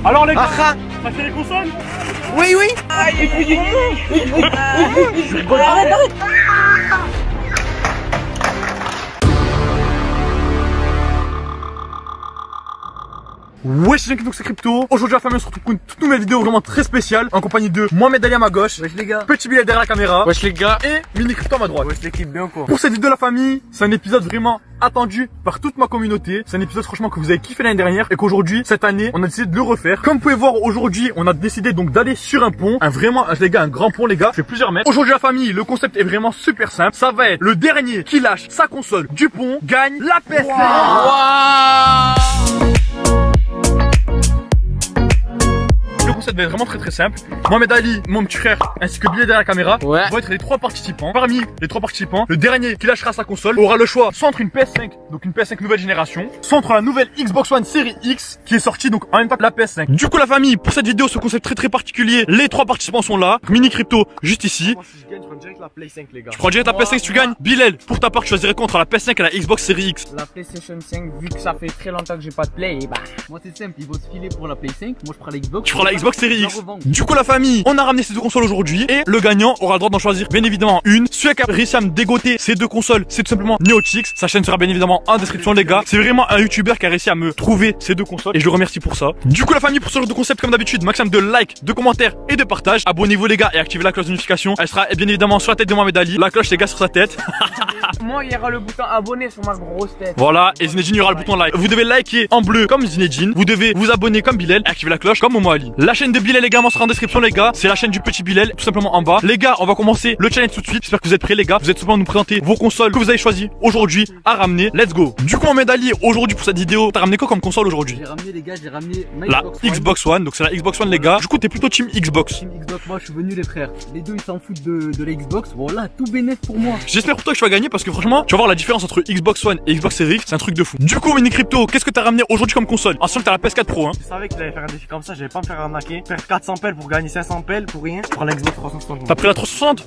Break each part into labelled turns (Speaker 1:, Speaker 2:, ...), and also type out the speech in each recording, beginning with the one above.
Speaker 1: Alors les gars,
Speaker 2: Ah,
Speaker 1: ça fait les consoles?
Speaker 2: oui, oui.
Speaker 3: Arrête.
Speaker 1: Wesh, c'est Crypto. Aujourd'hui, la famille, on se retrouve pour une toute nouvelle vidéo vraiment très spéciale en compagnie de Mohamed Ali à ma gauche.
Speaker 2: Wesh les gars.
Speaker 1: Petit Bilal derrière la caméra.
Speaker 2: Wesh les gars.
Speaker 1: Et Mini Crypto à ma droite.
Speaker 2: Wesh l'équipe bien quoi.
Speaker 1: Pour cette vidéo, la famille, c'est un épisode vraiment attendu par toute ma communauté. C'est un épisode franchement que vous avez kiffé l'année dernière et qu'aujourd'hui, cette année, on a décidé de le refaire. Comme vous pouvez voir, aujourd'hui, on a décidé donc d'aller sur un pont. Les gars, un grand pont les gars, fait plusieurs mètres. Aujourd'hui, la famille, le concept est vraiment super simple. Ça va être le dernier qui lâche sa console du pont gagne la PS5. Le concept va être vraiment très simple. Mohamed Ali, mon petit frère, ainsi que Bilal derrière la caméra vont être les trois participants. Parmi les trois participants, le dernier qui lâchera sa console aura le choix soit entre une PS5, donc une PS5 nouvelle génération, soit entre la nouvelle Xbox One Series X qui est sortie donc en même temps que la PS5. Du coup la famille, pour cette vidéo, ce concept très particulier, les trois participants sont là. Mini Crypto juste ici.
Speaker 2: Moi si je gagne, je prends direct la Play 5 les gars.
Speaker 1: Tu prends direct la PS5 si tu gagnes. Bilal, pour ta part, tu choisirais quoi entre la PS5 et la Xbox Series X?
Speaker 3: La PlayStation 5, vu que ça fait très longtemps que j'ai pas de Play, bah.
Speaker 4: Moi c'est simple, ils vont se filer pour la Play 5, moi je prends la Xbox.
Speaker 1: Tu prends la Xbox Series X.
Speaker 4: revendre.
Speaker 1: Du coup la famille, on a ramené ces deux consoles aujourd'hui et le gagnant aura le droit d'en choisir bien évidemment une. Celui qui a réussi à me dégoter ces deux consoles, c'est tout simplement NeoChix. Sa chaîne sera bien évidemment en description les gars. C'est vraiment un YouTuber qui a réussi à me trouver ces deux consoles et je le remercie pour ça. Du coup la famille, pour ce genre de concept comme d'habitude, maximum de likes, de commentaires et de partage. Abonnez-vous les gars et activez la cloche de notification. Elle sera bien évidemment sur la tête de Mohamed Ali. La cloche les gars sur sa tête.
Speaker 3: Moi, il y aura le bouton abonner sur ma grosse tête.
Speaker 1: Voilà, et Zinedine, il y aura le bouton like. Vous devez liker en bleu comme Zinedine. Vous devez vous abonner comme Bilal et activer la cloche comme Momo Ali. La chaîne de Bilal également sera en description les gars. C'est la chaîne du petit Bilal, tout simplement en bas. Les gars, on va commencer le challenge tout de suite. J'espère que vous êtes prêts les gars. Vous êtes simplement nous présenter vos consoles que vous avez choisies aujourd'hui à ramener. Let's go. Du coup, Mohamed Ali, aujourd'hui pour cette vidéo, t'as ramené quoi comme console aujourd'hui?
Speaker 4: J'ai ramené les gars, j'ai ramené ma
Speaker 1: La
Speaker 4: Xbox One.
Speaker 1: Xbox One, donc c'est la Xbox One les gars. Du coup, t'es plutôt team Xbox.
Speaker 4: Team Xbox, moi je suis venu les frères. Les deux ils s'en foutent de la Xbox. Voilà, tout bénéf pour moi.
Speaker 1: J'espère pour toi que tu vas gagner parce que franchement, tu vas voir la différence entre Xbox One et Xbox Series X, c'est un truc de fou. Du coup, Mini Crypto, qu'est-ce que t'as ramené aujourd'hui comme console? En sachant que t'as la PS4 Pro hein.
Speaker 2: Je savais qu'il allait faire un défi comme ça, j'allais pas me faire arnaquer. Faire 400 pelles pour gagner 500 pelles pour rien. Je prends la Xbox 360.
Speaker 1: T'as pris la 360?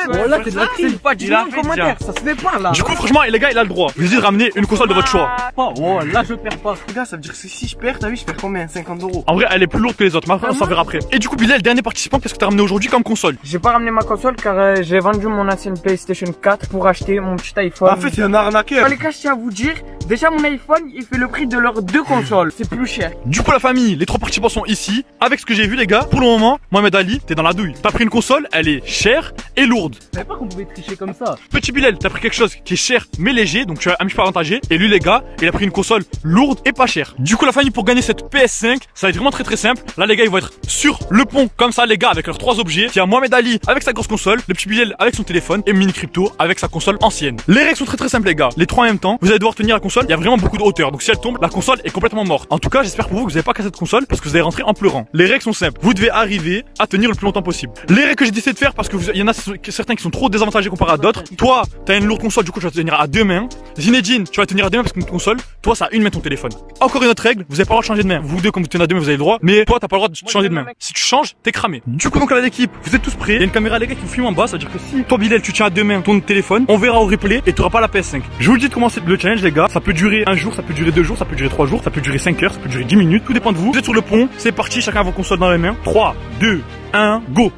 Speaker 4: Voilà, c'est de la triche.
Speaker 3: Pas dit dans les commentaires, ça se fait pas là.
Speaker 1: Du coup, franchement, les gars, il a le droit. Vous dites de ramener une console de votre choix.
Speaker 2: Oh, là je perds pas. Les gars, ça veut dire que si je perds, t'as vu, je perds combien? 50 €.
Speaker 1: En vrai, elle est plus lourde que les autres, mais après, on s'en verra après. Et du coup, Bilal, le dernier participant, qu'est-ce que t'as ramené aujourd'hui comme console?
Speaker 3: J'ai pas ramené ma console car j'ai vendu mon ancienne PlayStation 4 pour acheter mon petit iPhone.
Speaker 2: En fait, c'est un arnaqueur.
Speaker 3: Les gars, je tiens à vous dire, déjà mon iPhone, il fait le prix de leurs deux consoles. C'est plus cher.
Speaker 1: Du coup, la famille, les trois participants sont ici. Avec ce que j'ai vu, les gars, pour le moment, Mohamed Ali, t'es dans la douille. T'as pris une console, elle est chère et lourde.
Speaker 4: Je savais pas qu'on pouvait tricher comme ça.
Speaker 1: Petit Bilal, t'as pris quelque chose qui est cher mais léger, donc tu as un petit peu avantagé. Et lui, les gars, il a pris une console lourde et pas chère. Du coup, la famille, pour gagner cette PS5, ça va être vraiment très simple. Là, les gars, ils vont être sur le pont, comme ça, les gars, avec leurs trois objets. Il y a Mohamed Ali avec sa grosse console, le petit Bilal avec son téléphone et Mini Crypto avec sa console ancienne. Les règles sont très simples, les gars. Les trois en même temps, vous allez devoir tenir la console. Il y a vraiment beaucoup de hauteur, donc si elle tombe, la console est complètement morte. En tout cas, j'espère pour vous que vous n'avez pas cassé cette console parce que vous allez rentrer en pleurant. Les règles sont simples. Vous devez arriver à tenir le plus longtemps possible. Les règles que j'ai décidé de faire parce que il y en a certains qui sont trop désavantagés comparé à d'autres. Toi, t'as une lourde console, du coup, tu vas tenir à deux mains. Zinedine, tu vas tenir à deux mains parce qu'une console, toi, ça a une main ton téléphone. Encore une autre règle, vous avez pas le droit de changer de main. Vous deux, comme vous tenez à deux mains, vous avez le droit, mais toi, t'as pas le droit de changer de main. Si tu changes, t'es cramé. Du coup, donc là, l'équipe, vous êtes tous prêts. Il y a une caméra, les gars, qui vous filme en bas, c'est-à-dire que si toi, Bilal, tu tiens à deux mains ton téléphone, on verra au replay et tu auras pas la PS5. Je vous le dis de commencer le challenge, les gars. Ça peut durer un jour, ça peut durer 2 jours, ça peut durer 3 jours, ça peut durer 5 heures, ça peut durer 10 minutes. Tout dépend de vous. Vous êtes sur le pont, c'est parti, chacun a vos consoles dans les mains. 3, 2, 1, go.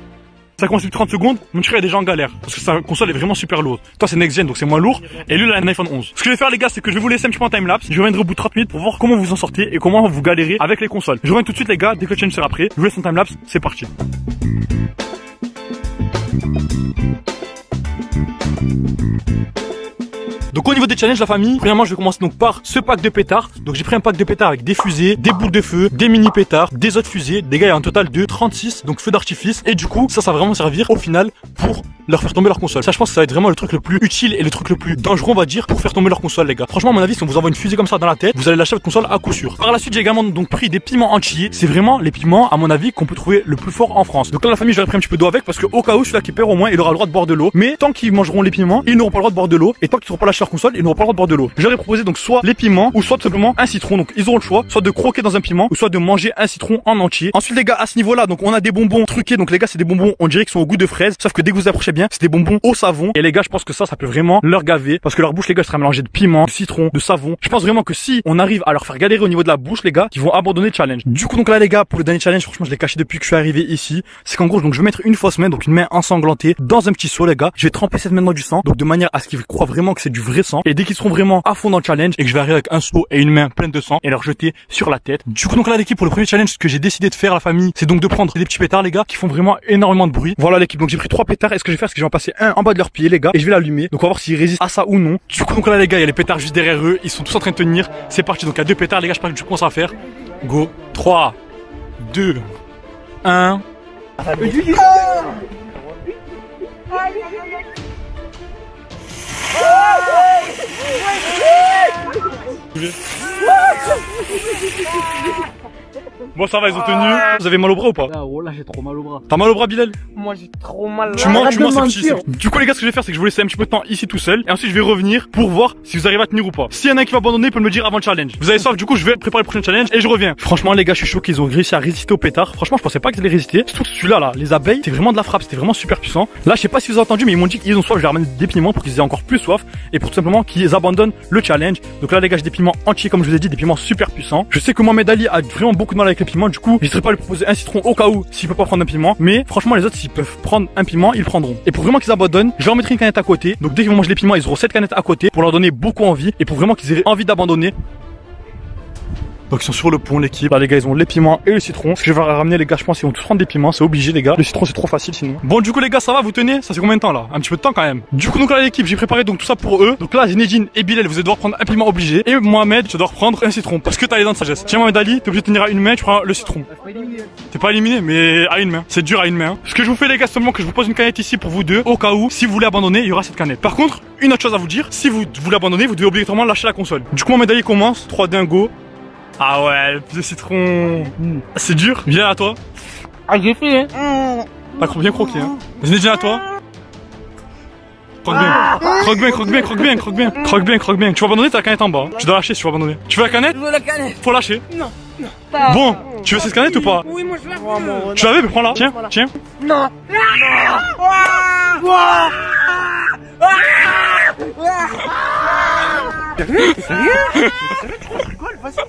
Speaker 1: Ça commence depuis 30 secondes, mon frère est déjà en galère. Parce que sa console est vraiment super lourde. Toi c'est next gen donc c'est moins lourd. Et lui il a un iPhone 11. Ce que je vais faire les gars c'est que je vais vous laisser un petit peu en timelapse. Je reviendrai au bout de 30 minutes pour voir comment vous en sortez et comment vous galérez avec les consoles. Je reviens tout de suite les gars, dès que le challenge sera prêt. Je vous laisse en timelapse, c'est parti. Donc au niveau des challenges la famille, premièrement je vais commencer donc par ce pack de pétards. Donc j'ai pris un pack de pétards avec des fusées, des boules de feu, des mini pétards, des autres fusées. Les gars il y a un total de 36 donc feux d'artifice. Et du coup ça va vraiment servir au final pour leur faire tomber leur console. Ça je pense que ça va être vraiment le truc le plus utile et le truc le plus dangereux on va dire pour faire tomber leur console les gars. Franchement à mon avis si on vous envoie une fusée comme ça dans la tête, vous allez lâcher votre console à coup sûr. Par la suite j'ai également donc pris des piments entiers. C'est vraiment les piments à mon avis qu'on peut trouver le plus fort en France. Donc là la famille j'aurais pris un petit peu d'eau avec parce que au cas où celui-là qui perd au moins il aura le droit de boire de l'eau. Mais tant qu'ils mangeront les piments ils n'auront pas le droit de boire de l'eau. Et tant qu'ils n'auront pas lâché leur console, ils n'auront pas le droit de boire de l'eau. Je leur ai proposé donc soit les piments ou soit tout simplement un citron. Donc ils auront le choix, soit de croquer dans un piment ou soit de manger un citron en entier. Ensuite les gars, à ce niveau-là, donc on a des bonbons truqués. Donc les gars, c'est des bonbons, on dirait qu'ils sont au goût de fraise, sauf que dès que vous approchez bien, c'est des bonbons au savon. Et les gars, je pense que ça peut vraiment leur gaver parce que leur bouche, les gars, sera mélangée de piment, de citron, de savon. Je pense vraiment que si on arrive à leur faire galérer au niveau de la bouche, les gars, ils vont abandonner le challenge. Du coup donc là les gars, pour le dernier challenge, franchement je l'ai caché depuis que je suis arrivé ici. C'est qu'en gros donc je vais mettre une fausse main, donc une main ensanglantée dans un petit seau les gars. Je vais tremper cette main dans du sang, donc de manière à ce qu'ils croient vraiment que c'est du vrai sang. Et dès qu'ils seront vraiment à fond dans le challenge et que je vais arriver avec un seau et une main pleine de sang et leur jeter sur la tête. Du coup donc là l'équipe, pour le premier challenge, ce que j'ai décidé de faire la famille, c'est donc de prendre des petits pétards les gars qui font vraiment énormément de bruit. Voilà l'équipe, donc j'ai pris 3 pétards. Et ce que je vais faire, c'est que je vais en passer un en bas de leur pied les gars et je vais l'allumer. Donc on va voir s'ils résistent à ça ou non. Du coup donc là les gars, il y a les pétards juste derrière eux, ils sont tous en train de tenir. C'est parti, donc il y a 2 pétards les gars, je pense que je commence à faire. Go, 3, 2, 1. Bon ça va, ils ont tenu. Vous avez mal au bras ou pas?
Speaker 4: Là, oh là, j'ai trop mal au bras.
Speaker 1: T'as mal au bras Bilal?
Speaker 3: Moi j'ai trop mal.
Speaker 1: Tu mens, c'est petit. Du coup les gars, ce que je vais faire, c'est que je vais vous laisser un petit peu de temps ici tout seul. Et ensuite je vais revenir pour voir si vous arrivez à tenir ou pas. S'il y en a un qui va abandonner, il peut me le dire avant le challenge. Vous avez soif, du coup je vais préparer le prochain challenge et je reviens. Franchement les gars, je suis choqué, ils ont réussi à résister au pétard. Franchement je pensais pas qu'ils allaient résister. Surtout que celui-là là, les abeilles, c'est vraiment de la frappe, c'était vraiment super puissant. Là je sais pas si vous avez entendu, mais ils m'ont dit qu'ils ont soif, je vais ramener des piments pour qu'ils aient encore plus soif. Et pour tout simplement qu'ils abandonnent le challenge. Donc là les gars, j'ai des piments entiers comme je vous ai dit, des piments super puissants. Je sais que Mohamed Ali a vraiment beaucoup de mal avec les piments, du coup je pas lui proposer un citron au cas où s'il peut pas prendre un piment, mais franchement les autres s'ils peuvent prendre un piment ils prendront. Et pour vraiment qu'ils abandonnent, je leur mettrai une canette à côté, donc dès qu'ils vont manger les piments ils auront cette canette à côté pour leur donner beaucoup envie et pour vraiment qu'ils aient envie d'abandonner. Donc ils sont sur le pont l'équipe. Là les gars, ils ont les piments et le citron. Ce que je vais ramener les gars, je pense qu'ils vont tous prendre des piments, c'est obligé les gars. Le citron c'est trop facile sinon. Bon du coup les gars, ça va, vous tenez? Ça fait combien de temps là? Un petit peu de temps quand même. Du coup donc là l'équipe, j'ai préparé donc tout ça pour eux. Donc là Zinedine et Bilal, vous allez devoir prendre un piment obligé. Et Mohamed, tu dois prendre un citron parce que t'as les dents de sagesse. Tiens Mohamed Ali, t'es obligé de tenir à une main, tu prends le citron. T'es pas éliminé mais à une main. C'est dur à une main. Hein. Ce que je vous fais les gars, seulement que je vous pose une canette ici pour vous deux. Au cas où, si vous voulez abandonner, il y aura cette canette. Par contre, une autre chose à vous dire, si vous voulez abandonner, vous devez obligatoirement lâcher la console. Du coup Mohamed Ali commence, 3 dingo. Ah ouais, le citron. C'est dur. Viens à toi.
Speaker 3: Ah j'ai fait hein.
Speaker 1: T'as bien croqué hein. Zinedine à toi. Croque bien. Croque bien, croque bien, croque bien, croque bien. Croque bien, croque bien. Tu vas abandonner, t'as la canette en bas. Tu dois lâcher si tu vas abandonner. Tu veux la canette?
Speaker 3: Je veux la canette.
Speaker 1: Faut lâcher.
Speaker 3: Non.
Speaker 1: Bon, tu veux cette canette ou pas?
Speaker 3: Oui moi je la veux.
Speaker 1: Tu l'avais, mais prends-la. Tiens, tiens.
Speaker 3: Non.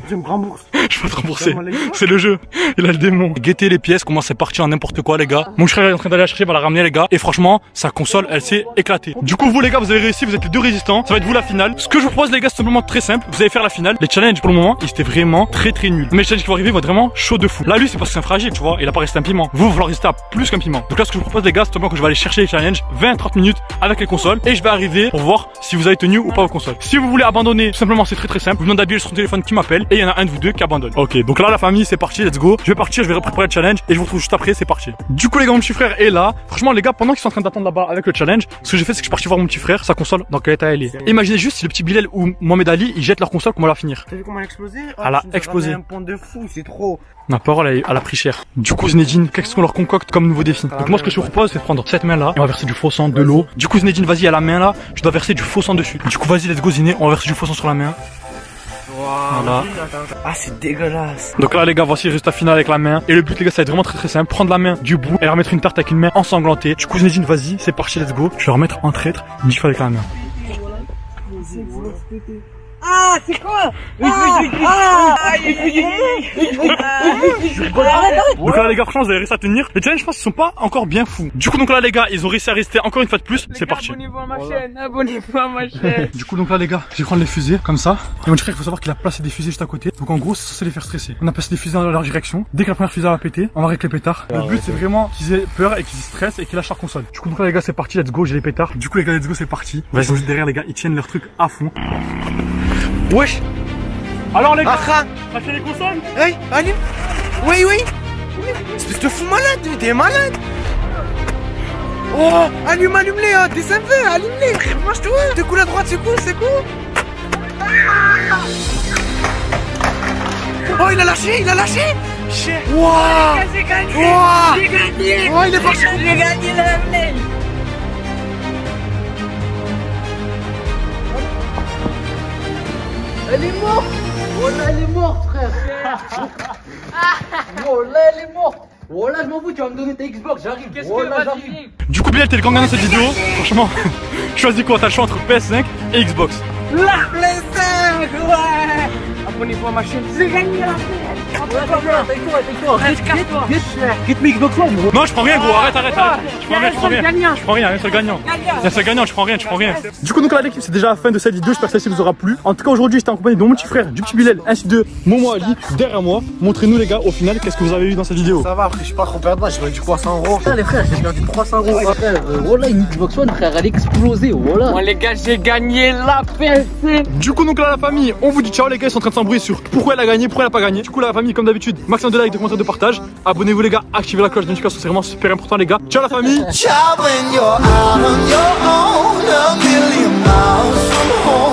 Speaker 2: Je me rembourse.
Speaker 1: Je peux te rembourser. C'est le jeu. Il a le démon. Guettez les pièces, comment c'est parti en n'importe quoi les gars. Mon frère est en train d'aller la chercher, va la ramener les gars. Et franchement, sa console, elle s'est éclatée. Du coup, vous les gars, vous avez réussi, vous êtes les 2 résistants. Ça va être vous la finale. Ce que je vous propose les gars, c'est simplement très simple. Vous allez faire la finale. Les challenges pour le moment, ils étaient vraiment très nuls. Mais les challenges qui vont arriver vont être vraiment chaud de fou. Là, lui, c'est parce que c'est un fragile, tu vois. Il a pas resté un piment. Vous, il va falloir résister à plus qu'un piment. Donc là, ce que je vous propose les gars, c'est simplement que je vais aller chercher les challenges 20-30 minutes avec les consoles. Et je vais arriver pour voir si vous avez tenu ou pas vos consoles. Si vous voulez abandonner, tout simplement, c'est très simple. Vous demandez à Bill sur son téléphone qui m'appelle. Et il y en a un de vous deux qui abandonne. Ok, donc là la famille c'est parti, let's go. Je vais partir, je vais préparer le challenge et je vous retrouve juste après, c'est parti. Du coup les gars, mon petit frère est là. Franchement les gars, pendant qu'ils sont en train d'attendre là-bas avec le challenge, ce que j'ai fait c'est que je suis parti voir mon petit frère, sa console dans quel état elle est. Imaginez juste si le petit Bilal ou Mohamed Ali ils jettent leur console, comment elle va finir?
Speaker 2: T'as vu comment elle a explosé?
Speaker 1: Elle a explosé.
Speaker 2: Un point de fou, c'est trop.
Speaker 1: Ma parole elle a pris cher. Du coup Zinedine, qu'est-ce qu'on leur concocte comme nouveau défi? Donc moi ce que je vous propose c'est de prendre cette main là et on va verser du faux sang, de l'eau. Du coup Zinedine, vas-y à la main là, tu dois verser du faux sang dessus. Du coup vas-y let's go Ziné, on va verser du faux sang sur la main. Voilà.
Speaker 2: Ah c'est dégueulasse.
Speaker 1: Donc là les gars, voici le résultat final avec la main. Et le but les gars, ça va être vraiment très simple. Prendre la main du bout et leur mettre une tarte avec une main ensanglantée. Du coup Zinedine, vas-y, c'est parti, let's go. Je vais leur mettre en traître une gifle avec la main.
Speaker 3: Ah c'est quoi?
Speaker 1: Donc là les gars, franchement vous avez réussi à tenir. Les challenges je pense qu'ils sont pas encore bien fous. Du coup donc là les gars, ils ont réussi à rester encore une fois de plus. C'est parti.
Speaker 3: Abonnez-vous à ma chaîne, abonnez-vous à ma chaîne.
Speaker 1: Du coup donc là les gars, je vais prendre les fusées comme ça. Et mon frère, il faut savoir qu'il a placé des fusées juste à côté. Donc en gros c'est censé les faire stresser. On a placé des fusées dans leur direction. Dès que la première fusée va péter, on va avec les pétards. Le but c'est vraiment qu'ils aient peur et qu'ils stressent et qu'ils lâchent leur console. Du coup donc là les gars, c'est parti, let's go, j'ai les pétards. Du coup les gars, let's go, c'est parti. Vas-y, juste derrière les gars, ils tiennent leur truc à fond. Wesh. Alors les gars, lâchez les consoles.
Speaker 2: Hey, allume. Oui. Espèce de fou malade, t'es malade. Oh, allume-les, hein. T'es sympa, allume-les. Marche-toi. T'es cool à droite, c'est cool. Oh, il a lâché. Wouah.
Speaker 3: J'ai gagné.
Speaker 2: Oh, il est parti.
Speaker 3: J'ai gagné la
Speaker 4: Elle est morte. Voilà, elle est morte, frère. Voilà, elle est morte. Voilà, je m'en fous, tu vas me donner ta Xbox, j'arrive.
Speaker 3: Qu'est-ce
Speaker 4: voilà,
Speaker 3: que
Speaker 4: j'arrive.
Speaker 1: Du coup, Bilal, t'es le grand gagnant de cette vidéo. Franchement, choisis quoi? T'as le choix entre PS5 et Xbox.
Speaker 3: La PS5, ouais. Abonnez-vous à ma chaîne. J'ai gagné la
Speaker 4: Get me Xbox One.
Speaker 1: Non, je prends rien, gros. Arrête. Je prends rien. Je prends rien, un seul gagnant. Un seul gagnant, je prends rien. Du coup, donc là, l'équipe, c'est déjà la fin de cette vidéo. J'espère que celle-ci vous aura plu. En tout cas, aujourd'hui, j'étais en compagnie de mon petit frère, du petit Bilal, ainsi de Momo Ali, derrière moi. Montrez-nous, les gars, au final, qu'est-ce que vous avez eu dans cette vidéo.
Speaker 2: Ça va, après, je suis pas trop perdant, j'ai perdu 300 €.
Speaker 4: Putain, les frères, j'ai perdu 300 €. Frère, voilà, une Xbox One, frère, elle a explosé. Voilà.
Speaker 3: Bon les gars, j'ai gagné la PS5.
Speaker 1: Du coup, donc là, la famille, on vous dit ciao, les gars. Ils sont en train de s'embrouiller sur pourquoi elle a gagné, pourquoi elle a pas gagné. Du coup, là, la famille, comme d'habitude, maximum de likes, de commentaires, de partage. Abonnez-vous, les gars, activez la cloche de notification, c'est vraiment super important, les gars. Ciao, la famille.
Speaker 5: Child, when you're out on your own, a million miles from home.